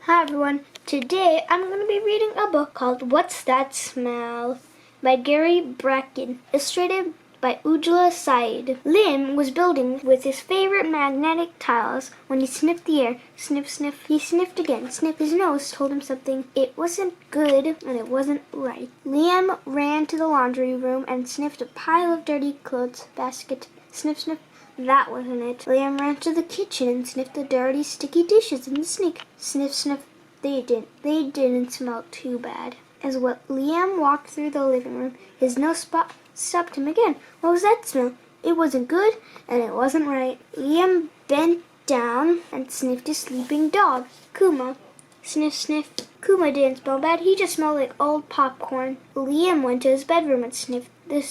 Hi everyone, today I'm going to be reading a book called What's That Smell by Gary Bracken, illustrated by Ujla Said. Liam was building with his favorite magnetic tiles when he sniffed the air. Sniff, sniff. He sniffed again. Sniff. His nose told him something. It wasn't good and it wasn't right. Liam ran to the laundry room and sniffed a pile of dirty clothes basket. Sniff, sniff. That wasn't it. Liam ran to the kitchen and sniffed the dirty, sticky dishes in the sink. Sniff, sniff. They didn't smell too bad. As Liam walked through the living room, his nose stopped him again. What was that smell? It wasn't good, and it wasn't right. Liam bent down and sniffed a sleeping dog. Kuma. Sniff, sniff. Kuma didn't smell bad. He just smelled like old popcorn. Liam went to his bedroom and sniffed the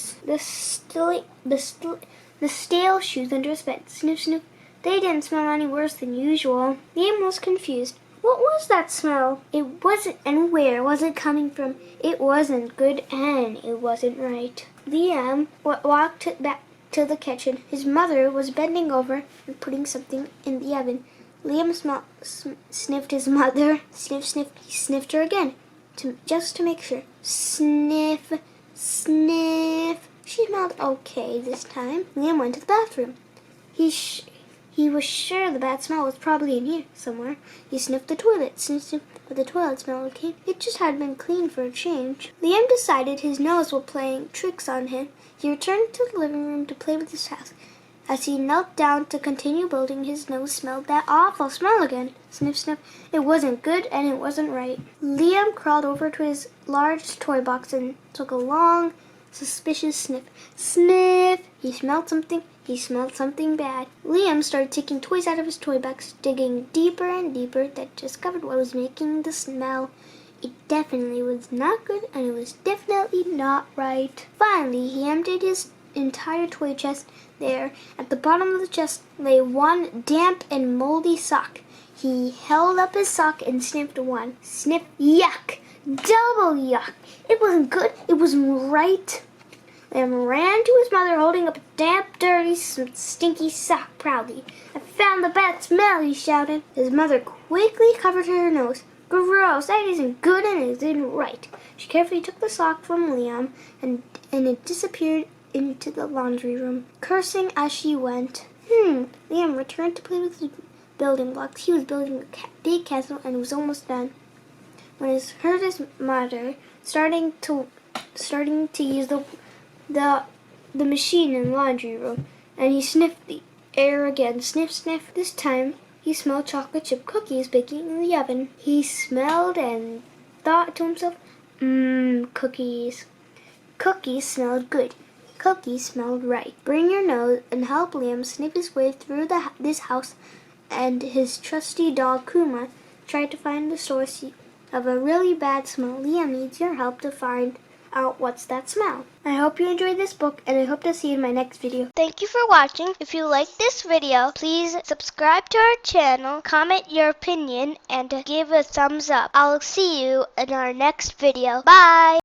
stale shoes under his bed. Sniff, sniff. They didn't smell any worse than usual. Liam was confused. What was that smell? It wasn't, and where was it coming from? It wasn't good, and it wasn't right. Liam walked back to the kitchen. His mother was bending over and putting something in the oven. Liam sniffed his mother. Sniff, sniff. He sniffed her again, just to make sure. Sniff, sniff. She smelled okay this time. Liam went to the bathroom. He was sure the bad smell was probably in here somewhere. He sniffed the toilet. Sniff, sniff, but the toilet smelled okay. It just had been cleaned for a change. Liam decided his nose was playing tricks on him. He returned to the living room to play with his house. As he knelt down to continue building, his nose smelled that awful smell again. Sniff, sniff. It wasn't good and it wasn't right. Liam crawled over to his large toy box and took a long, suspicious sniff. Sniff! He smelled something. He smelled something bad. Liam started taking toys out of his toy box, digging deeper and deeper, that discovered what was making the smell. It definitely was not good, and it was definitely not right. Finally, he emptied his entire toy chest. There, at the bottom of the chest, lay one damp and moldy sock. He held up his sock and sniffed one. Sniff, yuck! Double yuck! It wasn't good. It wasn't right. Liam ran to his mother, holding up a damp, dirty, stinky sock proudly. I found the bad smell, he shouted. His mother quickly covered her nose. Gross, that isn't good and it isn't right. She carefully took the sock from Liam and it disappeared into the laundry room, cursing as she went. Liam returned to play with his building blocks. He was building a big castle and was almost done when he heard his mother starting to use the machine in the laundry room, and he sniffed the air again. Sniff, sniff. This time he smelled chocolate chip cookies baking in the oven. He smelled and thought to himself, cookies. Cookies smelled good. Cookies smelled right. Bring your nose and help Liam sniff his way through this house, and his trusty dog Kuma tried to find the source of a really bad smell. Liam needs your help to find out what's that smell. I hope you enjoyed this book, and I hope to see you in my next video. Thank you for watching. If you like this video, please subscribe to our channel, comment your opinion, and give a thumbs up. I'll see you in our next video. Bye!